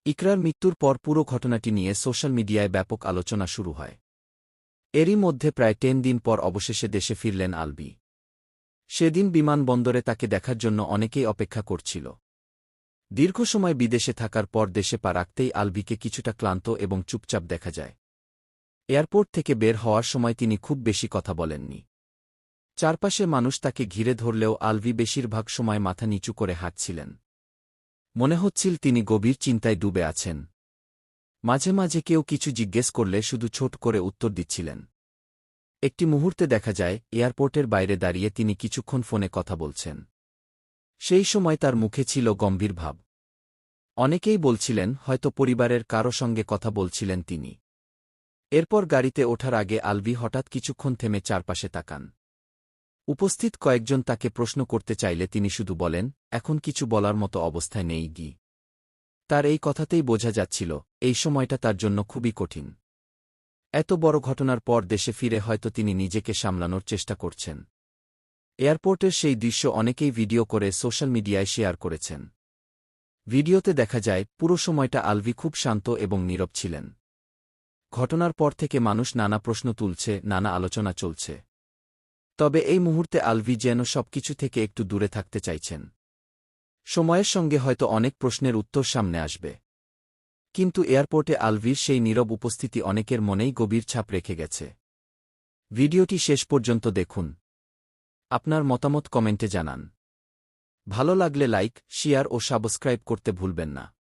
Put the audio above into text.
ইকরার মৃত্যুর পর পুরো ঘটনাটি নিয়ে সোশ্যাল মিডিয়ায় ব্যাপক আলোচনা শুরু হয়। এরই মধ্যে প্রায় 10 দিন পর অবশেষে দেশে ফিরলেন আলভি। সেদিন বিমানবন্দরে তাকে দেখার জন্য অনেকেই অপেক্ষা করছিল। দীর্ঘ সময় বিদেশে থাকার পর দেশে পা রাখতেই আলভিকে কিছুটা ক্লান্ত এবং চুপচাপ দেখা যায়। এয়ারপোর্ট থেকে বের হওয়ার সময় তিনি খুব বেশি কথা বলেননি। চারপাশে মানুষ তাকে ঘিরে ধরলেও আলভি বেশিরভাগ সময় মাথা নিচু করে হাঁটছিলেন। মনে হচ্ছিল তিনি গভীর চিন্তায় ডুবে আছেন। মাঝে মাঝে কেউ কিছু জিজ্ঞেস করলে শুধু ছোট করে উত্তর দিচ্ছিলেন। একটি মুহূর্তে দেখা যায় এয়ারপোর্টের বাইরে দাঁড়িয়ে তিনি কিছুক্ষণ ফোনে কথা বলছেন। সেই সময় তার মুখে ছিল গম্ভীর ভাব। অনেকেই বলছিলেন হয়তো পরিবারের কারো সঙ্গে কথা বলছিলেন তিনি। এরপর গাড়িতে ওঠার আগে আলভি হঠাৎ কিছুক্ষণ থেমে চারপাশে তাকান। উপস্থিত কয়েকজন তাকে প্রশ্ন করতে চাইলে তিনি শুধু বলেন, এখন কিছু বলার মতো অবস্থায় নেই গি। তার এই কথাতেই বোঝা যাচ্ছিল, এই সময়টা তার জন্য খুবই কঠিন। এত বড় ঘটনার পর দেশে ফিরে হয়তো তিনি নিজেকে সামলানোর চেষ্টা করছেন। এয়ারপোর্টের সেই দৃশ্য অনেকেই ভিডিও করে সোশ্যাল মিডিয়ায় শেয়ার করেছেন। ভিডিওতে দেখা যায় পুরো সময়টা আলভি খুব শান্ত এবং নীরব ছিলেন। ঘটনার পর থেকে মানুষ নানা প্রশ্ন তুলছে, নানা আলোচনা চলছে। তবে এই মুহূর্তে আলভি যেন সবকিছু থেকে একটু দূরে থাকতে চাইছেন। সময়ের সঙ্গে হয়তো অনেক প্রশ্নের উত্তর সামনে আসবে। কিন্তু এয়ারপোর্টে আলভির সেই নীরব উপস্থিতি অনেকের মনেই গভীর ছাপ রেখে গেছে। ভিডিওটি শেষ পর্যন্ত দেখুন। আপনার মতামত কমেন্টে জানান। ভালো লাগলে লাইক, শেয়ার ও সাবস্ক্রাইব করতে ভুলবেন না।